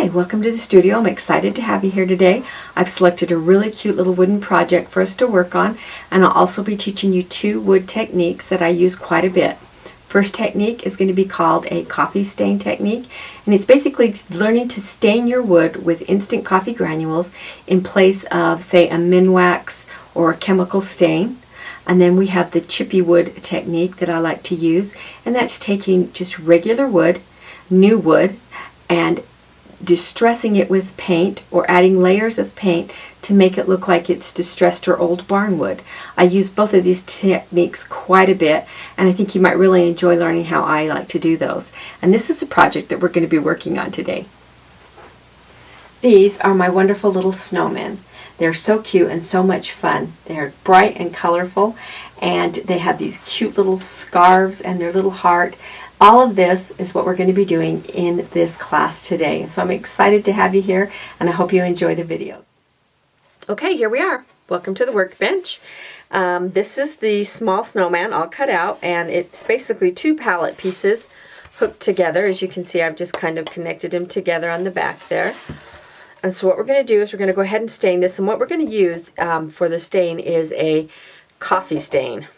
Hi, welcome to the studio. I'm excited to have you here today. I've selected a really cute little wooden project for us to work on, and I'll also be teaching you two wood techniques that I use quite a bit. First technique is going to be called a coffee stain technique, and it's basically learning to stain your wood with instant coffee granules in place of, say, a Minwax or a chemical stain. And then we have the chippy wood technique that I like to use, and that's taking just regular wood, new wood, and distressing it with paint or adding layers of paint to make it look like it's distressed or old barnwood. I use both of these techniques quite a bit, and I think you might really enjoy learning how I like to do those. And this is a project that we're going to be working on today. These are my wonderful little snowmen. They're so cute and so much fun. They're bright and colorful, and they have these cute little scarves and their little heart. All of this is what we're going to be doing in this class today. So I'm excited to have you here, and I hope you enjoy the videos. Okay, here we are. Welcome to the workbench. This is the small snowman all cut out, and it's basically two pallet pieces hooked together. As you can see, I've just kind of connected them together on the back there. And so what we're going to do is we're going to go ahead and stain this, and what we're going to use for the stain is a coffee stain.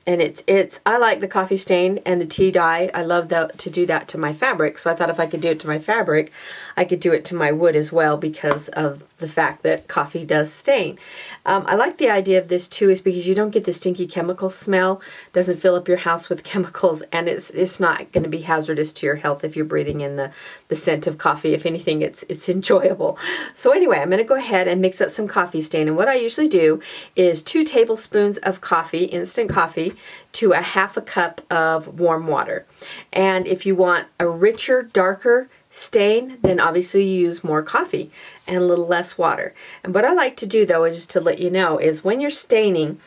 And I like the coffee stain and the tea dye. I love to do that to my fabric, so I thought if I could do it to my fabric, I could do it to my wood as well because of the fact that coffee does stain. I like the idea of this too is because you don't get the stinky chemical smell. It doesn't fill up your house with chemicals, and it's not going to be hazardous to your health if you're breathing in the scent of coffee. If anything, it's enjoyable. So anyway, I'm going to go ahead and mix up some coffee stain, and what I usually do is 2 tablespoons of coffee, instant coffee, to a half a cup of warm water. And if you want a richer, darker stain, then obviously you use more coffee and a little less water. And what I like to do though is just to let you know is when you're staining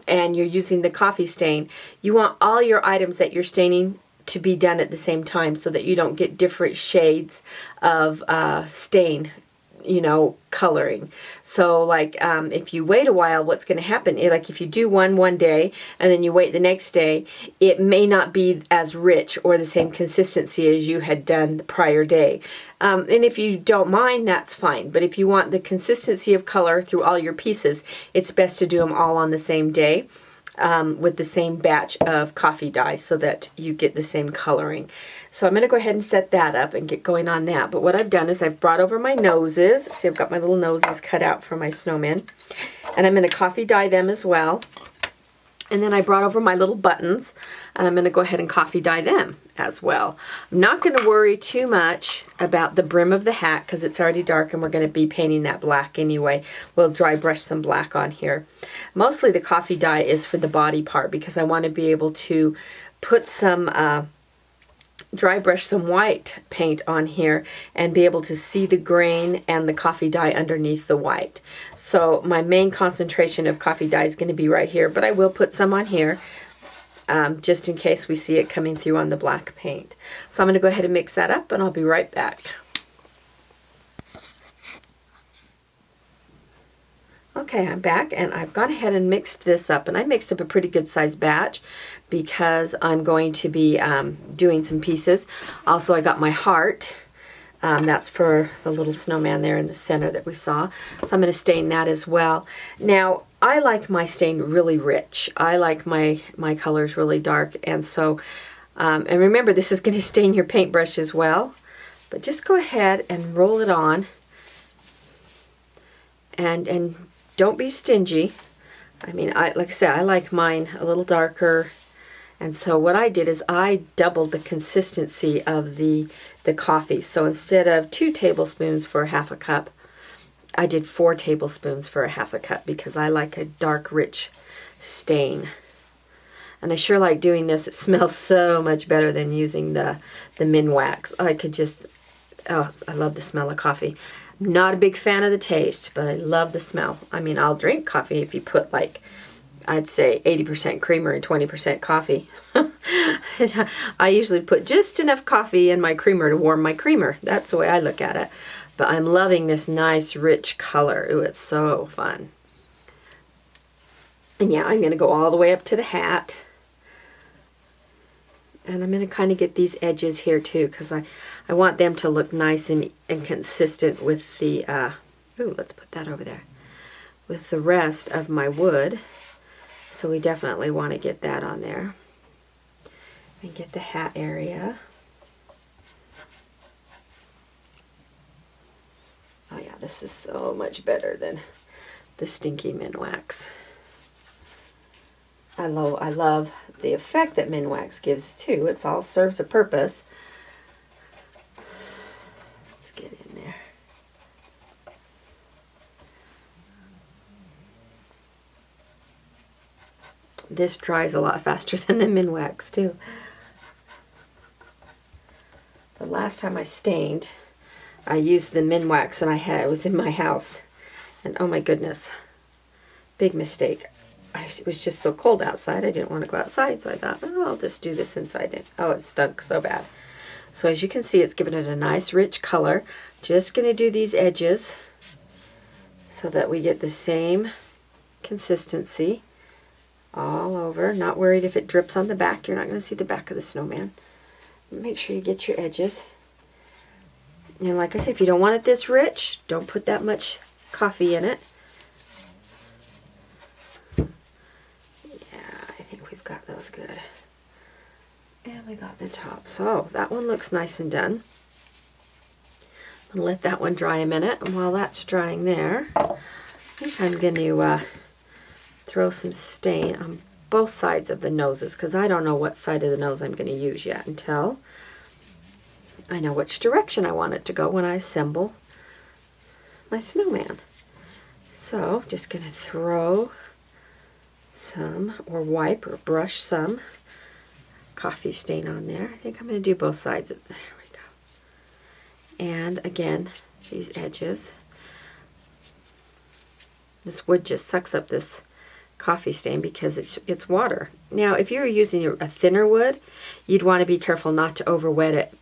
and you're using the coffee stain, you want all your items that you're staining to be done at the same time so that you don't get different shades of stain, coloring. So like if you wait a while, what's going to happen is, like, if you do one day and then you wait the next day, it may not be as rich or the same consistency as you had done the prior day. And if you don't mind, that's fine. But if you want the consistency of color through all your pieces, it's best to do them all on the same day. With the same batch of coffee dye so that you get the same coloring. So I'm going to go ahead and set that up and get going on that. But what I've done is I've brought over my noses. See, I've got my little noses cut out for my snowmen. And I'm going to coffee dye them as well. And then I brought over my little buttons, and I'm going to go ahead and coffee dye them as well. I'm not going to worry too much about the brim of the hat because it's already dark and we're going to be painting that black anyway. We'll dry brush some black on here. Mostly the coffee dye is for the body part because I want to be able to put some dry brush some white paint on here and be able to see the grain and the coffee dye underneath the white. So my main concentration of coffee dye is going to be right here, but I will put some on here just in case we see it coming through on the black paint. So I'm going to go ahead and mix that up, and I'll be right back. Okay, I'm back, and I've gone ahead and mixed this up, and I mixed up a pretty good sized batch because I'm going to be doing some pieces. Also, I got my heart. That's for the little snowman there in the center that we saw. So I'm going to stain that as well. Now, I like my stain really rich. I like my colors really dark, and so, and remember, this is going to stain your paintbrush as well. But just go ahead and roll it on, and don't be stingy. I mean, like I said, I like mine a little darker. And so what I did is I doubled the consistency of the coffee. So instead of 2 tablespoons for a half a cup, I did 4 tablespoons for a half a cup because I like a dark, rich stain. And I sure like doing this. It smells so much better than using the Minwax. I could just, oh, I love the smell of coffee. Not a big fan of the taste, but I love the smell. I mean, I'll drink coffee if you put, like, I'd say 80% creamer and 20% coffee. I usually put just enough coffee in my creamer to warm my creamer. That's the way I look at it. But I'm loving this nice, rich color. Ooh, it's so fun. And yeah, I'm going to go all the way up to the hat. And I'm going to kind of get these edges here too, because I want them to look nice and consistent with the, ooh, let's put that over there, with the rest of my wood. So we definitely want to get that on there. And get the hat area. Oh yeah, this is so much better than the stinky Minwax. I love the effect that Minwax gives too. It all serves a purpose. Let's get in there. This dries a lot faster than the Minwax too. The last time I stained, I used the Minwax and it was in my house. And oh my goodness, big mistake. It was just so cold outside, I didn't want to go outside, so I thought, oh, I'll just do this inside. Oh, it stunk so bad. So as you can see, it's given it a nice rich color. Just going to do these edges so that we get the same consistency all over. Not worried if it drips on the back. You're not going to see the back of the snowman. Make sure you get your edges. And like I said, if you don't want it this rich, don't put that much coffee in it. Got those good. And we got the top. So that one looks nice and done. I'm going to let that one dry a minute. And while that's drying there, I think I'm going to throw some stain on both sides of the noses, because I don't know what side of the nose I'm going to use yet until I know which direction I want it to go when I assemble my snowman. So just going to throw some, or wipe or brush some coffee stain on there. I think I'm going to do both sides. There we go. And again, these edges. This wood just sucks up this coffee stain because it's water. Now, if you were using a thinner wood, you'd want to be careful not to overwet it.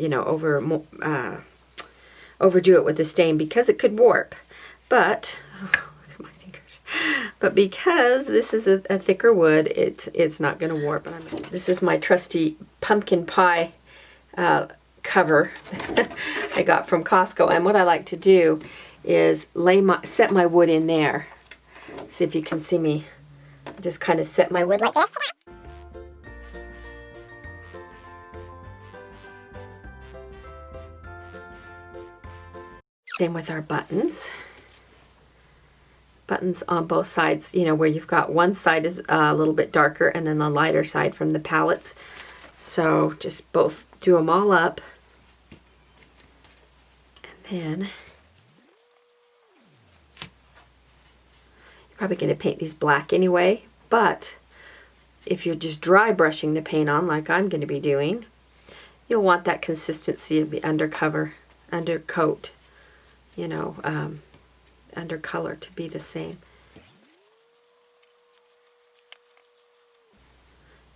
You know, overdo it with the stain, because it could warp. But But because this is a thicker wood, it's not going to warp. This is my trusty pumpkin pie cover I got from Costco. And what I like to do is set my wood in there. See if you can see me. Just kind of set my wood like this. Same with our buttons. Buttons on both sides, you know, where you've got one side is a little bit darker and then the lighter side from the pallets. So just both do them all up. And then you're probably going to paint these black anyway, but if you're just dry brushing the paint on like I'm going to be doing, you'll want that consistency of the undercoat, you know, undercolor to be the same.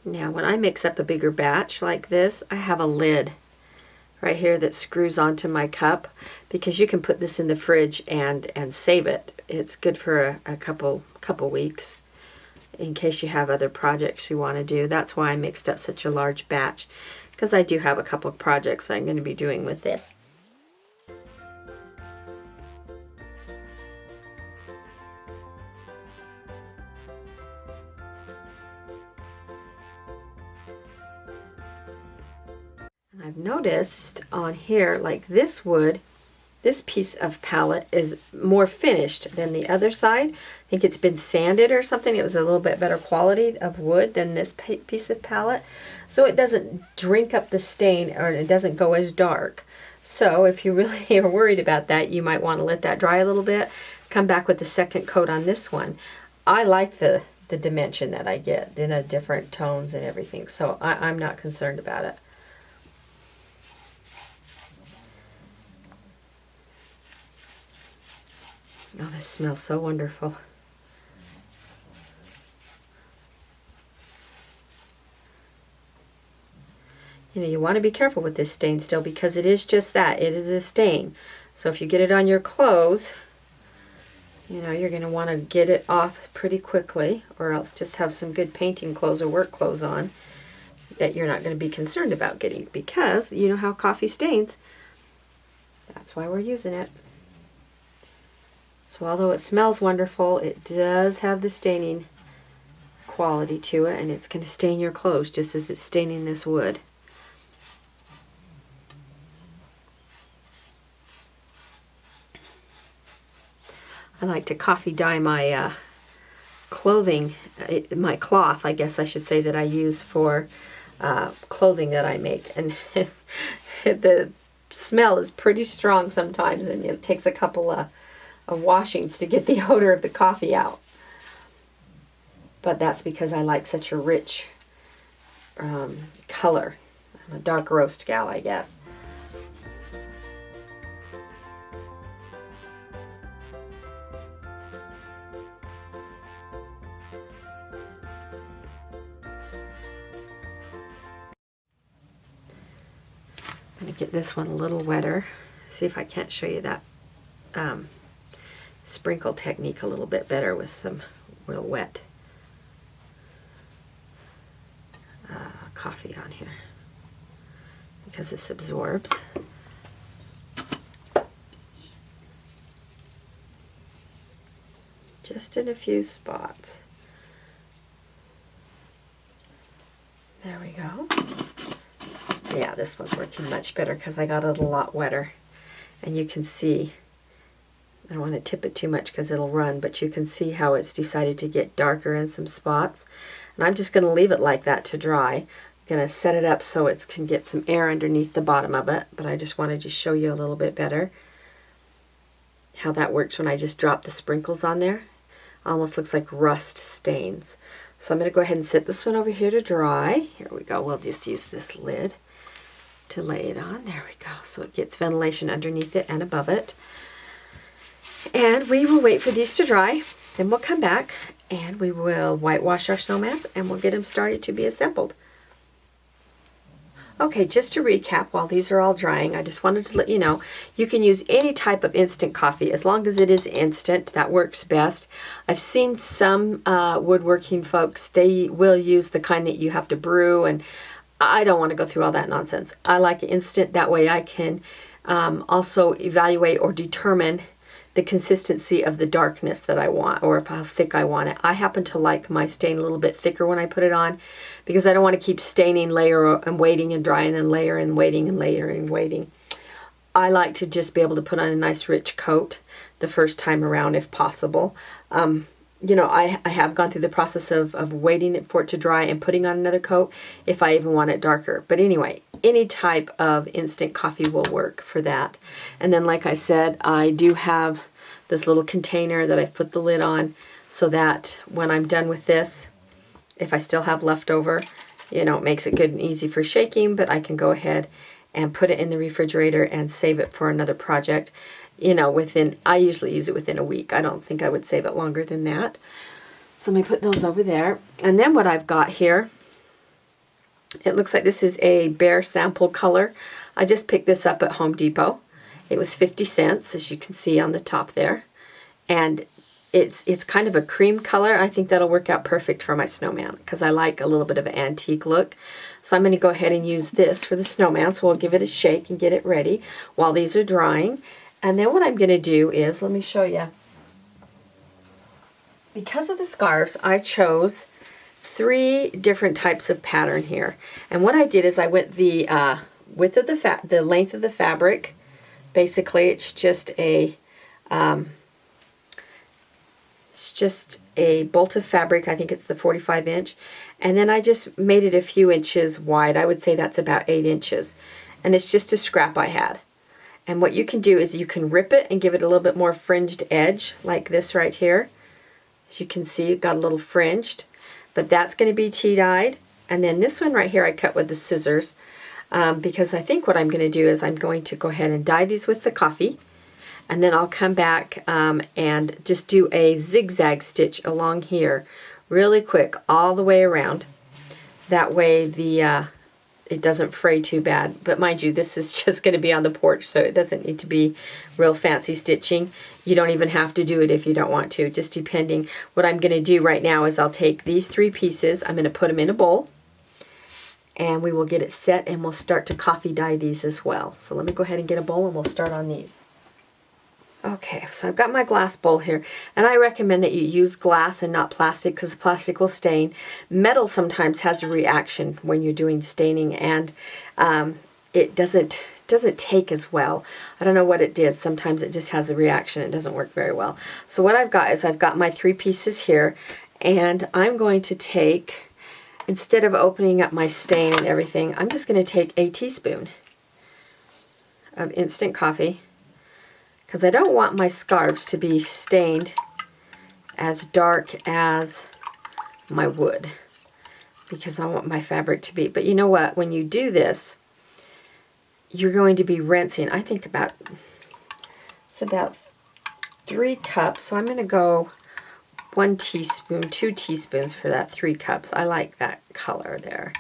Now when I mix up a bigger batch like this, I have a lid right here that screws onto my cup, because you can put this in the fridge and save it. It's good for a couple weeks in case you have other projects you want to do. That's why I mixed up such a large batch, because I do have a couple of projects I'm going to be doing with this. I've noticed on here, like this wood, this piece of pallet is more finished than the other side. I think it's been sanded or something. It was a little bit better quality of wood than this piece of pallet. So it doesn't drink up the stain, or it doesn't go as dark. So if you really are worried about that, you might want to let that dry a little bit. Come back with the second coat on this one. I like the dimension that I get in a different tones and everything. So I'm not concerned about it. Oh, this smells so wonderful. You know, you want to be careful with this stain still, because it is just that. It is a stain. So if you get it on your clothes, you know, you're going to want to get it off pretty quickly, or else just have some good painting clothes or work clothes on. that you're not going to be concerned about getting, because you know how coffee stains. That's why we're using it. So although it smells wonderful, it does have the staining quality to it, and it's going to stain your clothes just as it's staining this wood. I like to coffee dye my clothing, my cloth, I guess I should say, that I use for clothing that I make, and the smell is pretty strong sometimes, and it takes a couple of washings to get the odor of the coffee out. But that's because I like such a rich color. I'm a dark roast gal, I guess. I'm going to get this one a little wetter. See if I can't show you that sprinkle technique a little bit better with some real wet coffee on here, because this absorbs. Just in a few spots. There we go. Yeah, this one's working much better because I got it a lot wetter. And you can see, I don't want to tip it too much because it'll run, but you can see how it's decided to get darker in some spots. And I'm just going to leave it like that to dry. I'm going to set it up so it can get some air underneath the bottom of it, but I just wanted to show you a little bit better how that works when I just drop the sprinkles on there. Almost looks like rust stains. So I'm going to go ahead and set this one over here to dry. Here we go. We'll just use this lid to lay it on. There we go. So it gets ventilation underneath it and above it. And we will wait for these to dry. Then we'll come back and we will whitewash our snowmans and we'll get them started to be assembled. Okay, just to recap, while these are all drying, I just wanted to let you know, you can use any type of instant coffee as long as it is instant. That works best. I've seen some woodworking folks, they will use the kind that you have to brew, and I don't want to go through all that nonsense. I like instant, that way I can also evaluate or determine the consistency of the darkness that I want, or how thick I want it. I happen to like my stain a little bit thicker when I put it on, because I don't want to keep staining, layer and waiting and drying and layer and waiting and layer and waiting. I like to just be able to put on a nice rich coat the first time around if possible. You know, I have gone through the process of waiting for it to dry and putting on another coat if I even want it darker. But anyway, any type of instant coffee will work for that. And then, like I said, I do have this little container that I've put the lid on so that when I'm done with this, if I still have leftover, you know, it makes it good and easy for shaking, but I can go ahead and put it in the refrigerator and save it for another project. You know, I usually use it within a week. I don't think I would save it longer than that. So let me put those over there. And then what I've got here, it looks like this is a Bear sample color. I just picked this up at Home Depot. It was 50 cents, as you can see on the top there. And it's kind of a cream color. I think that'll work out perfect for my snowman because I like a little bit of an antique look. So I'm going to go ahead and use this for the snowman. So we'll give it a shake and get it ready while these are drying. And then what I'm going to do is, let me show you. Because of the scarves, I chose 3 different types of pattern here. And what I did is I went the width of the length of the fabric. Basically, it's just a bolt of fabric. I think it's the 45 inch. And then I just made it a few inches wide. I would say that's about 8 inches. And it's just a scrap I had. And what you can do is you can rip it and give it a little bit more fringed edge, like this right here. As you can see, it got a little fringed. But that's going to be tea-dyed. And then this one right here I cut with the scissors. Because I think what I'm going to do is I'm going to go ahead and dye these with the coffee. And then I'll come back and just do a zigzag stitch along here really quick all the way around. That way it doesn't fray too bad. But mind you, this is just going to be on the porch, so it doesn't need to be real fancy stitching. You don't even have to do it if you don't want to, just depending. What I'm going to do right now is I'll take these 3 pieces, I'm going to put them in a bowl, and we will get it set, and we'll start to coffee dye these as well. So let me go ahead and get a bowl and we'll start on these. Okay, so I've got my glass bowl here, and I recommend that you use glass and not plastic because plastic will stain. Metal sometimes has a reaction when you're doing staining, and it doesn't take as well. I don't know what it is. Sometimes it just has a reaction. It doesn't work very well. So what I've got is I've got my 3 pieces here, and I'm going to take, instead of opening up my stain and everything, I'm just going to take a teaspoon of instant coffee, because I don't want my scarves to be stained as dark as my wood, because I want my fabric to be. But you know what? When you do this, you're going to be rinsing. I think it's about 3 cups. So I'm going to go 1 teaspoon, 2 teaspoons for that 3 cups. I like that color there.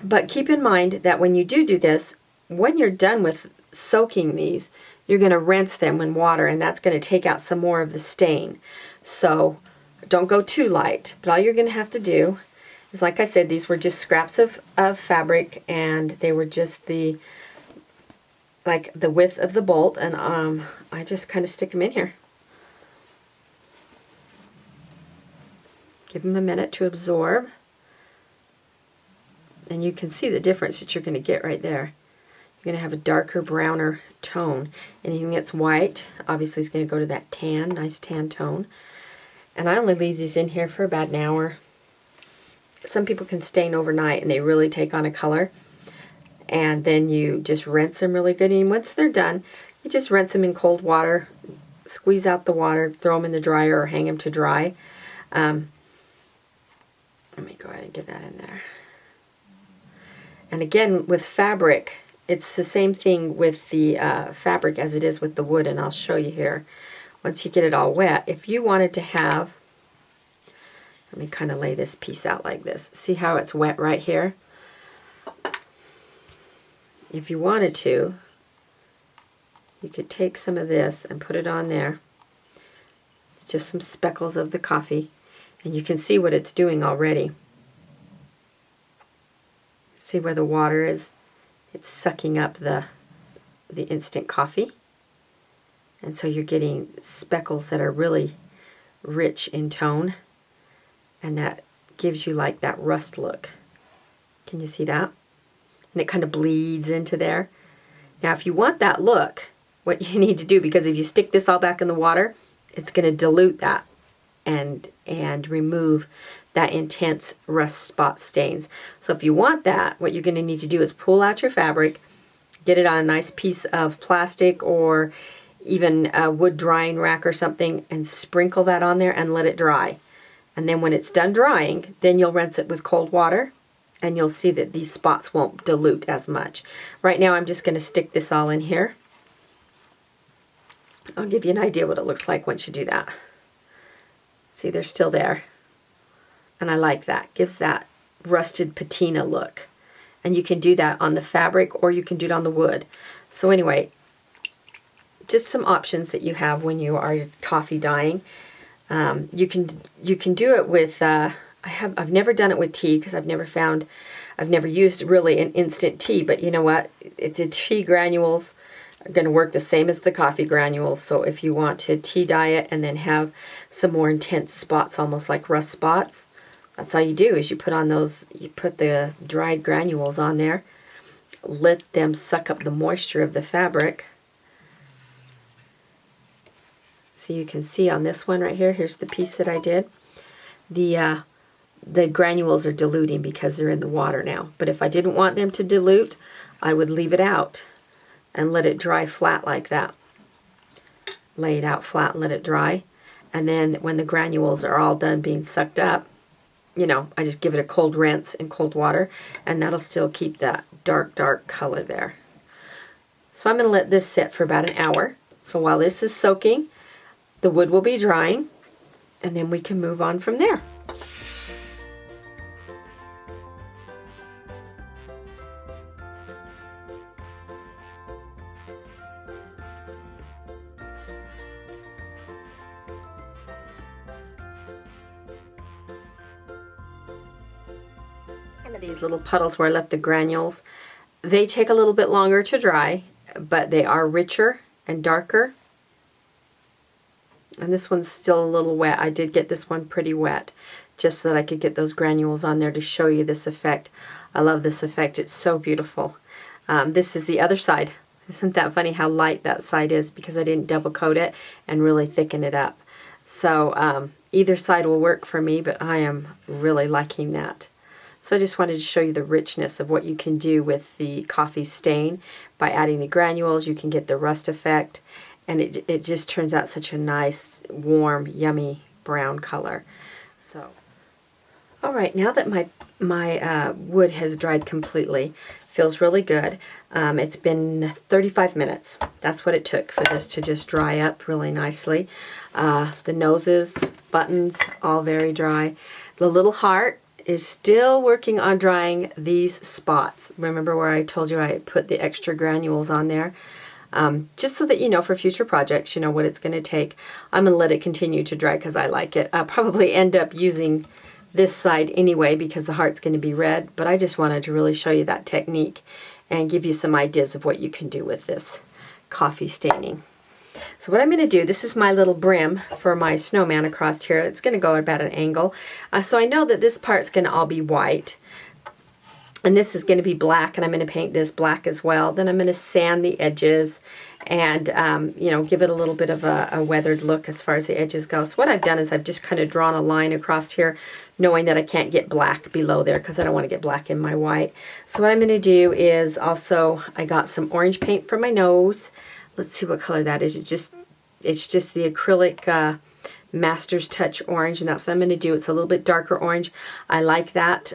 But keep in mind that when you do this, when you're done with soaking these, you're going to rinse them in water, and that's going to take out some more of the stain. So don't go too light, but all you're going to have to do is, like I said, these were just scraps of fabric, and they were just the width of the bolt, and I just kind of stick them in here. Give them a minute to absorb, and you can see the difference that you're going to get right there. You're going to have a darker, browner tone. Anything that's white, obviously, is going to go to that tan, nice tan tone. And I only leave these in here for about an hour. Some people can stain overnight, and they really take on a color. And then you just rinse them really good. And once they're done, you just rinse them in cold water, squeeze out the water, throw them in the dryer, or hang them to dry. Let me go ahead and get that in there. And again, with fabric, it's the same thing with the fabric as it is with the wood, and I'll show you here. Once you get it all wet, if you wanted to have, let me kind of lay this piece out like this. See how it's wet right here? If you wanted to, you could take some of this and put it on there. It's just some speckles of the coffee, and you can see what it's doing already. See where the water is? It's sucking up the instant coffee, and so you're getting speckles that are really rich in tone, and that gives you like that rust look. Can you see that? And it kind of bleeds into there. Now if you want that look, what you need to do, because if you stick this all back in the water, it's going to dilute that and remove that intense rust spot stains. So if you want that, what you're going to need to do is pull out your fabric, get it on a nice piece of plastic or even a wood drying rack or something, and sprinkle that on there and let it dry. And then when it's done drying, then you'll rinse it with cold water, and you'll see that these spots won't dilute as much. Right now I'm just going to stick this all in here. I'll give you an idea what it looks like once you do that. See, they're still there. And I like that. Gives that rusted patina look. And you can do that on the fabric, or you can do it on the wood. So anyway, just some options that you have when you are coffee dyeing. You can do it with, I've never done it with tea, because I've never used really an instant tea, but you know what? The tea granules are going to work the same as the coffee granules. So if you want to tea dye it and then have some more intense spots, almost like rust spots, that's all you do, is you put the dried granules on there, let them suck up the moisture of the fabric. So you can see on this one right here, here's the piece that I did. The granules are diluting because they're in the water now. But if I didn't want them to dilute, I would leave it out and let it dry flat like that. Lay it out flat and let it dry. And then when the granules are all done being sucked up, you know, I just give it a cold rinse in cold water, and that'll still keep that dark, dark color there. So I'm going to let this sit for about an hour. So while this is soaking, the wood will be drying, and then we can move on from there. Some of these little puddles where I left the granules, they take a little bit longer to dry, but they are richer and darker. And this one's still a little wet. I did get this one pretty wet just so that I could get those granules on there to show you this effect. I love this effect. It's so beautiful. This is the other side. Isn't that funny how light that side is because I didn't double coat it and really thicken it up. So either side will work for me, but I am really liking that. So I just wanted to show you the richness of what you can do with the coffee stain. By adding the granules, you can get the rust effect, and it just turns out such a nice, warm, yummy brown color. So, all right, now that my wood has dried completely, feels really good. It's been 35 minutes. That's what it took for this to just dry up really nicely. The noses, buttons, all very dry. The little heart is still working on drying these spots. Remember where I told you I put the extra granules on there? Just so that you know for future projects, you know what it's going to take. I'm going to let it continue to dry because I like it. I'll probably end up using this side anyway because the heart's going to be red, but I just wanted to really show you that technique and give you some ideas of what you can do with this coffee staining. So what I'm going to do, this is my little brim for my snowman across here. It's going to go about an angle. So I know that this part's going to all be white. And this is going to be black, and I'm going to paint this black as well. Then I'm going to sand the edges and, you know, give it a little bit of a weathered look as far as the edges go. So what I've done is I've just kind of drawn a line across here, knowing that I can't get black below there because I don't want to get black in my white. So what I'm going to do is also, I got some orange paint for my nose. Let's see what color that is. It's just the acrylic Master's Touch orange, and that's what I'm going to do. It's a little bit darker orange. I like that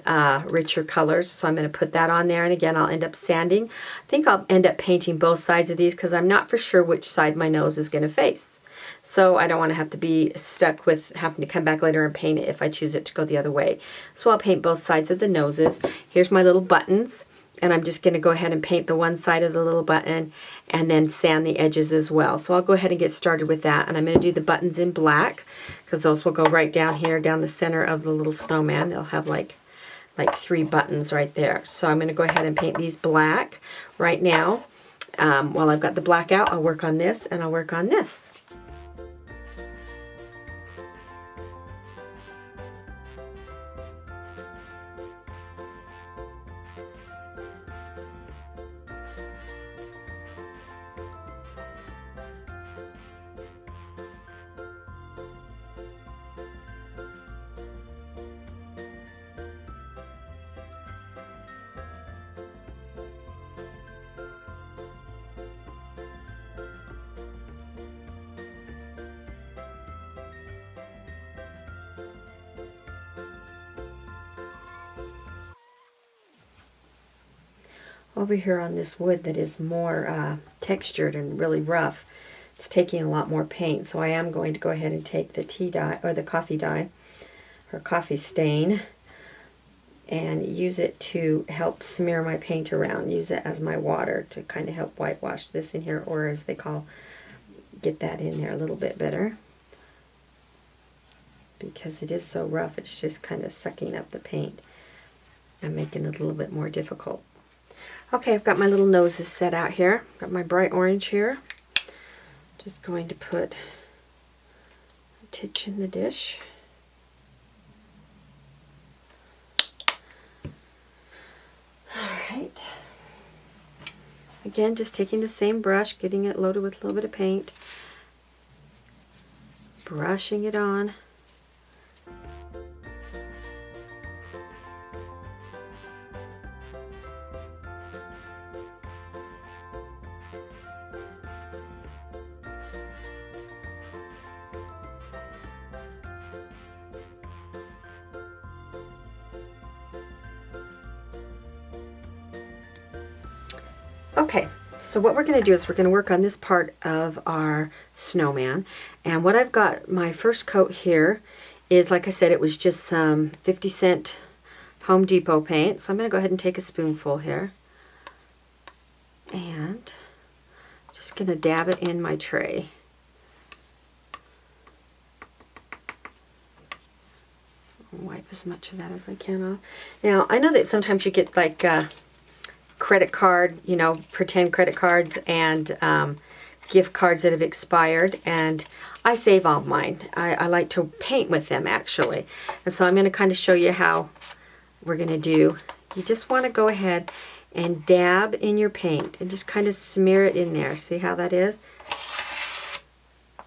richer colors, so I'm going to put that on there, and again I'll end up sanding. I think I'll end up painting both sides of these because I'm not for sure which side my nose is going to face. So I don't want to have to be stuck with having to come back later and paint it if I choose it to go the other way. So I'll paint both sides of the noses. Here's my little buttons. And I'm just going to go ahead and paint the one side of the little button and then sand the edges as well. So I'll go ahead and get started with that. And I'm going to do the buttons in black because those will go right down here, down the center of the little snowman. They'll have like 3 buttons right there. So I'm going to go ahead and paint these black right now. While I've got the black out, I'll work on this and I'll work on this. Over here on this wood that is more textured and really rough, it's taking a lot more paint, so I am going to go ahead and take the tea dye, or the coffee dye, or coffee stain, and use it to help smear my paint around. Use it as my water to kind of help whitewash this in here, or as they call, get that in there a little bit better. Because it is so rough, it's just kind of sucking up the paint and making it a little bit more difficult. Okay, I've got my little noses set out here. Got my bright orange here. Just going to put a titch in the dish. Alright. Again, just taking the same brush, getting it loaded with a little bit of paint, brushing it on. Okay, so what we're going to do is we're going to work on this part of our snowman. And what I've got, my first coat here is, like I said, it was just some 50-cent Home Depot paint. So I'm going to go ahead and take a spoonful here. And just going to dab it in my tray. Wipe a as much of that as I can off. Now, I know that sometimes you get like credit card, you know, pretend credit cards and gift cards that have expired, and I save all mine. I like to paint with them actually. And so I'm going to kind of show you how we're going to do. You just want to go ahead and dab in your paint and just kind of smear it in there. See how that is?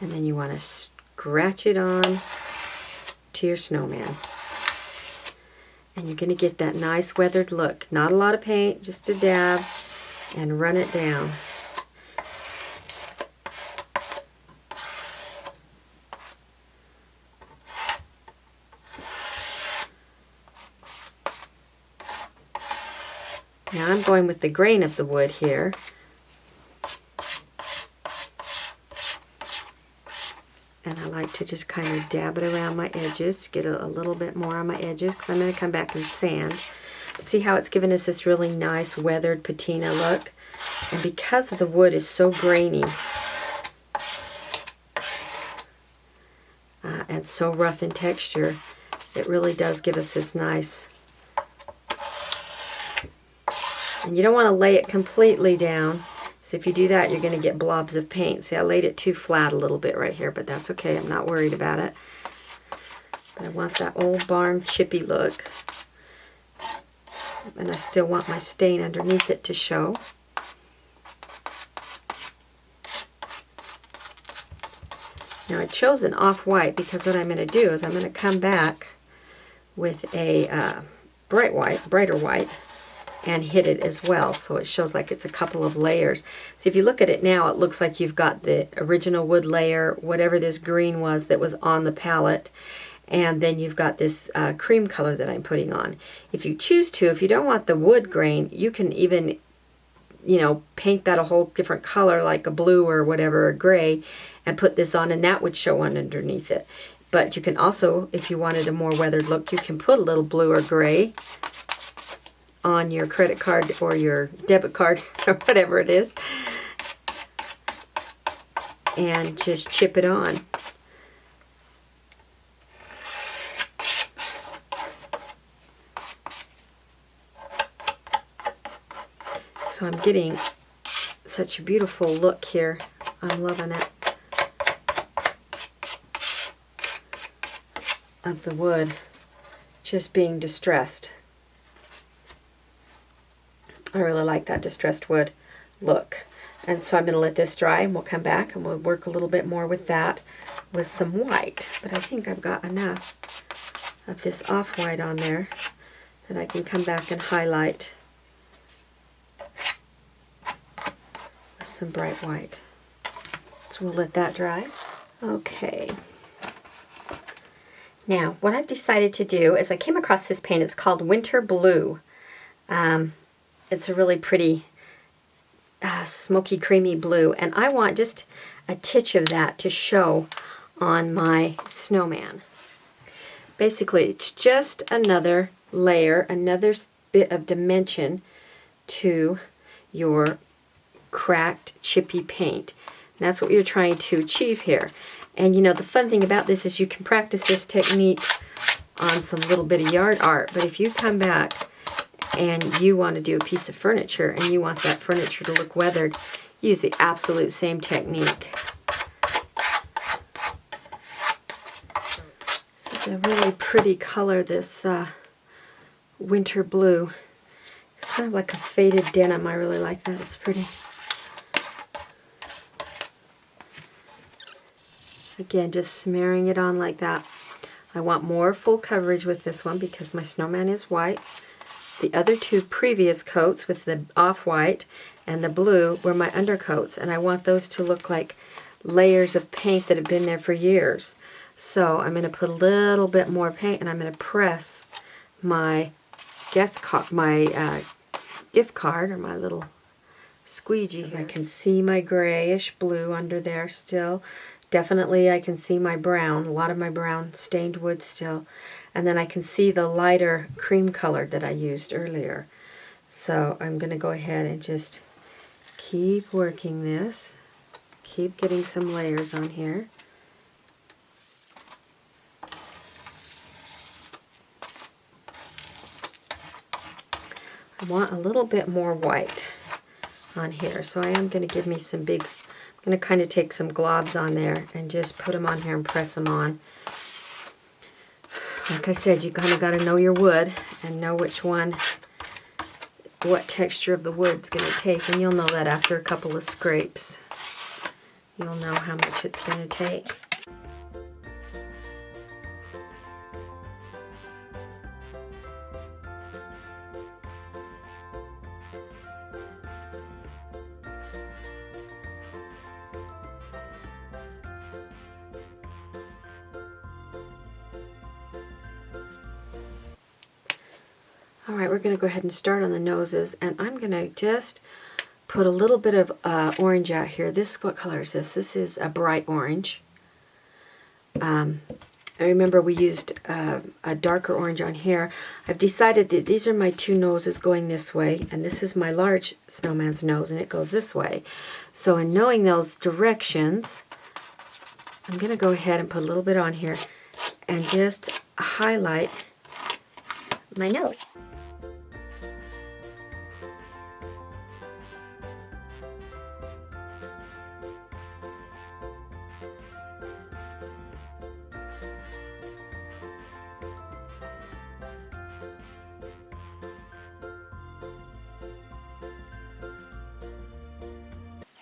And then you want to scratch it on to your snowman. And you're going to get that nice weathered look. Not a lot of paint, just a dab, and run it down. Now I'm going with the grain of the wood here. And I like to just kind of dab it around my edges to get a little bit more on my edges, because I'm going to come back and sand. See how it's given us this really nice weathered patina look? And because the wood is so grainy and so rough in texture, it really does give us this nice. And you don't want to lay it completely down. So if you do that, you're going to get blobs of paint. See, I laid it too flat a little bit right here, but that's okay. I'm not worried about it. But I want that old barn chippy look. And I still want my stain underneath it to show. Now I chose an off-white because what I'm going to do is I'm going to come back with a brighter white, and hit it as well, so it shows like it's a couple of layers. So if you look at it now, it looks like you've got the original wood layer, whatever this green was that was on the palette, and then you've got this cream color that I'm putting on. If you choose to, if you don't want the wood grain, you can even, you know, paint that a whole different color, like a blue or whatever, or gray, and put this on, and that would show on underneath it. But you can also, if you wanted a more weathered look, you can put a little blue or gray on your credit card or your debit card or whatever it is, and just chip it on. So I'm getting such a beautiful look here. I'm loving it. Of the wood just being distressed. I really like that distressed wood look. And so I'm going to let this dry, and we'll come back and we'll work a little bit more with that with some white. But I think I've got enough of this off-white on there that I can come back and highlight with some bright white. So we'll let that dry. Okay. Now, what I've decided to do is I came across this paint. It's called Winter Blue. It's a really pretty smoky, creamy blue, and I want just a titch of that to show on my snowman. Basically, it's just another layer, another bit of dimension to your cracked, chippy paint. And that's what you're trying to achieve here. And you know, the fun thing about this is you can practice this technique on some little bit of yard art, but if you come back and you want to do a piece of furniture and you want that furniture to look weathered, use the absolute same technique. This is a really pretty color, this winter blue. It's kind of like a faded denim. I really like that. It's pretty. Again, just smearing it on like that. I want more full coverage with this one because my snowman is white. The other two previous coats with the off-white and the blue were my undercoats, and I want those to look like layers of paint that have been there for years. So I'm going to put a little bit more paint, and I'm going to press my gift card, or my little squeegee here. I can see my grayish blue under there still. Definitely I can see my brown, a lot of my brown stained wood still. And then I can see the lighter cream color that I used earlier. So I'm going to go ahead and just keep working this. Keep getting some layers on here. I want a little bit more white on here, so I am going to give me some big, I'm going to kind of take some globs on there and just put them on here and press them on. Like I said, you kind of got to know your wood and know which one, what texture of the wood's going to take, and you'll know that after a couple of scrapes. You'll know how much it's going to take. Alright, we're going to go ahead and start on the noses, and I'm going to just put a little bit of orange out here. What color is this? This is a bright orange. I remember we used a darker orange on here. I've decided that these are my two noses going this way, and this is my large snowman's nose, and it goes this way. So in knowing those directions, I'm going to go ahead and put a little bit on here and just highlight my nose.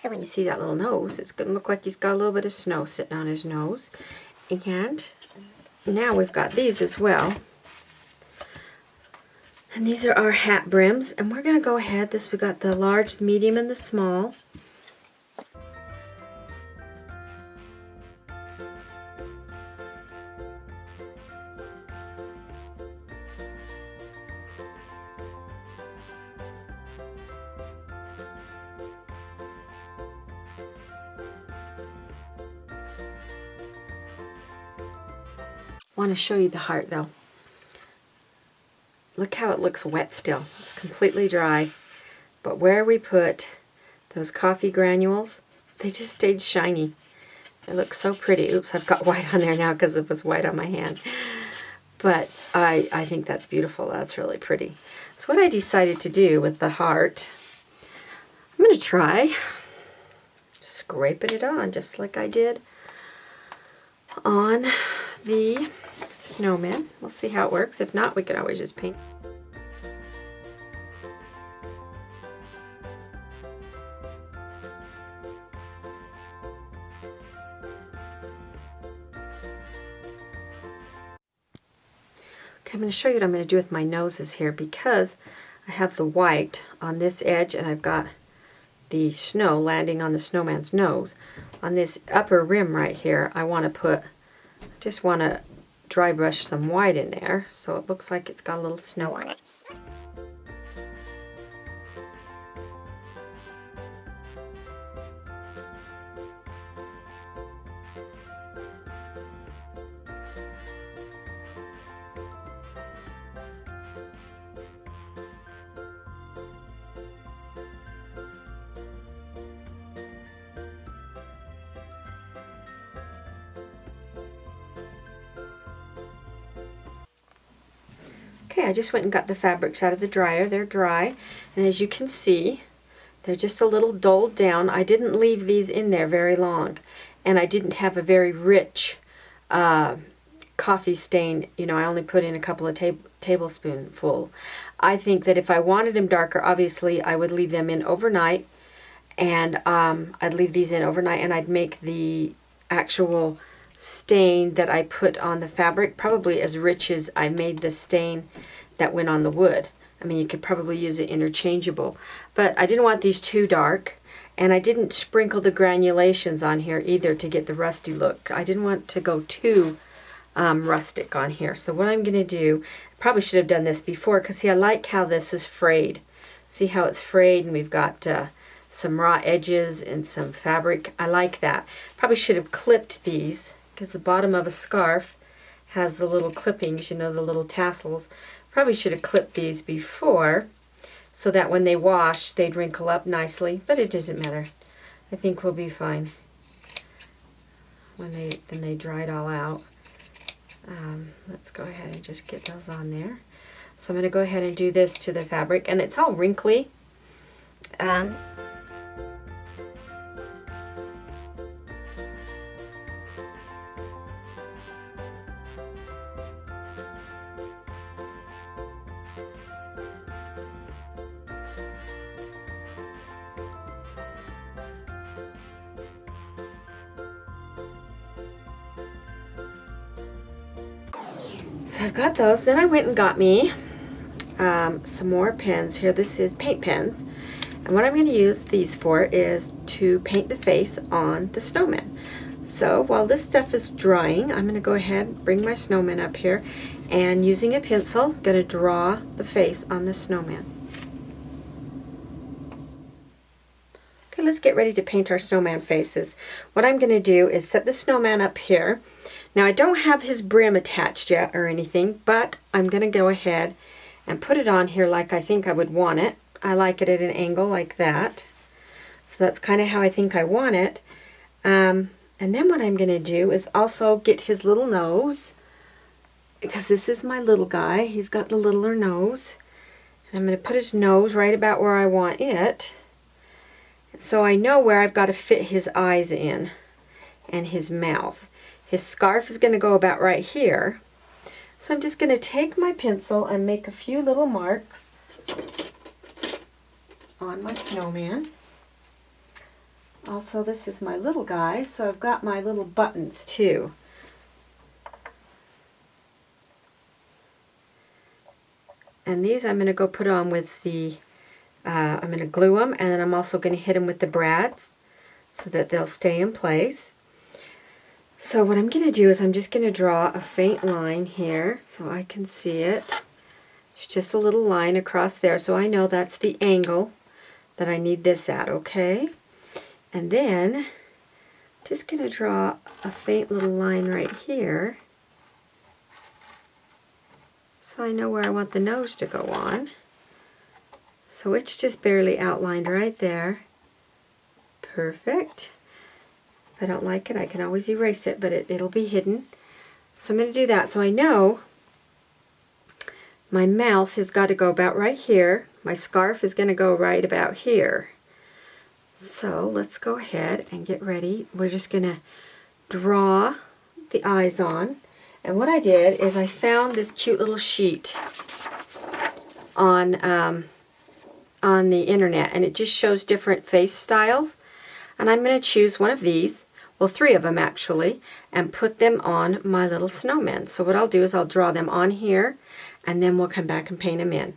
So when you see that little nose, it's going to look like he's got a little bit of snow sitting on his nose. And now we've got these as well. And these are our hat brims. And we're going to go ahead, we got the large, the medium, and the small. I want to show you the heart though. Look how it looks wet still. It's completely dry. But where we put those coffee granules, they just stayed shiny. They look so pretty. Oops, I've got white on there now because it was white on my hand. But I think that's beautiful. That's really pretty. So what I decided to do with the heart, I'm going to try scraping it on just like I did on the snowman. We'll see how it works. If not, we can always just paint. Okay, I'm going to show you what I'm going to do with my noses here, because I have the white on this edge and I've got the snow landing on the snowman's nose. On this upper rim right here, I want to just want to dry brush some white in there so it looks like it's got a little snow on it. Okay, I just went and got the fabrics out of the dryer. They're dry, and as you can see, they're just a little dulled down. I didn't leave these in there very long, and I didn't have a very rich coffee stain. You know, I only put in a couple of tablespoonful. I think that if I wanted them darker, obviously I would leave them in overnight, and I'd leave these in overnight, and I'd make the actual stain that I put on the fabric probably as rich as I made the stain that went on the wood. I mean, you could probably use it interchangeable, but I didn't want these too dark, and I didn't sprinkle the granulations on here either to get the rusty look. I didn't want to go too rustic on here. So what I'm going to do, probably should have done this before, because see, I like how this is frayed. See how it's frayed, and we've got some raw edges and some fabric. I like that. Probably should have clipped these, because the bottom of a scarf has the little clippings, you know, the little tassels. Probably should have clipped these before, so that when they wash, they'd wrinkle up nicely, but it doesn't matter. I think we'll be fine when they dry it all out. Let's go ahead and just get those on there. So I'm going to go ahead and do this to the fabric, and it's all wrinkly. So I've got those. Then I went and got me some more pens here. This is paint pens. And what I'm going to use these for is to paint the face on the snowman. So while this stuff is drying, I'm going to go ahead and bring my snowman up here, and using a pencil, going to draw the face on the snowman. Okay, let's get ready to paint our snowman faces. What I'm going to do is set the snowman up here. Now I don't have his brim attached yet or anything, but I'm going to go ahead and put it on here like I think I would want it. I like it at an angle like that. So that's kind of how I think I want it. And then what I'm going to do is also get his little nose, because this is my little guy. He's got the littler nose. And I'm going to put his nose right about where I want it. So I know where I've got to fit his eyes in and his mouth. His scarf is going to go about right here. So I'm just going to take my pencil and make a few little marks on my snowman. Also, this is my little guy, so I've got my little buttons too. And these I'm going to go put on with the, I'm going to glue them, and then I'm also going to hit them with the brads so that they'll stay in place. So what I'm going to do is I'm just going to draw a faint line here so I can see it. It's just a little line across there, so I know that's the angle that I need this at, okay? And then just going to draw a faint little line right here so I know where I want the nose to go on. So it's just barely outlined right there. Perfect. If I don't like it, I can always erase it, but it'll be hidden. So I'm going to do that. So I know my mouth has got to go about right here. My scarf is going to go right about here. So let's go ahead and get ready. We're just going to draw the eyes on. And what I did is I found this cute little sheet on the internet, and it just shows different face styles. And I'm going to choose one of these, well, 3 of them actually, and put them on my little snowman. So what I'll do is I'll draw them on here, and then we'll come back and paint them in.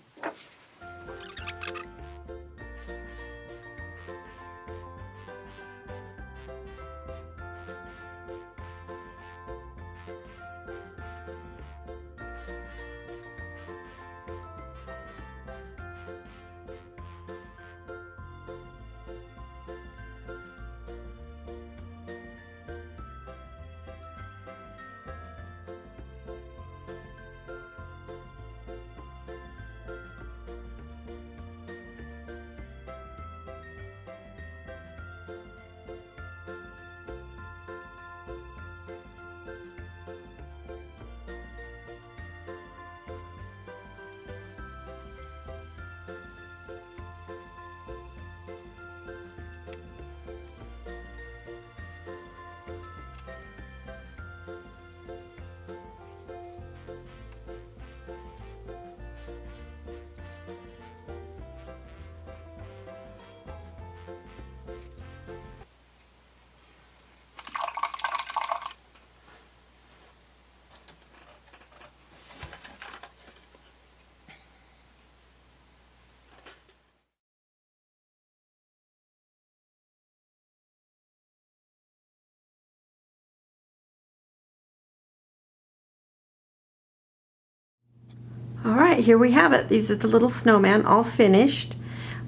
Alright, here we have it. These are the little snowman all finished.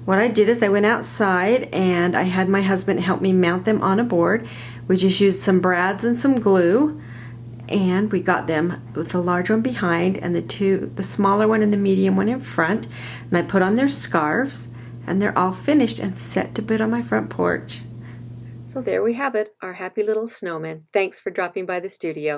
What I did is I went outside and I had my husband help me mount them on a board. We just used some brads and some glue, and we got them with the large one behind and the smaller one and the medium one in front. And I put on their scarves, and they're all finished and set to put on my front porch. So there we have it, our happy little snowman. Thanks for dropping by the studio.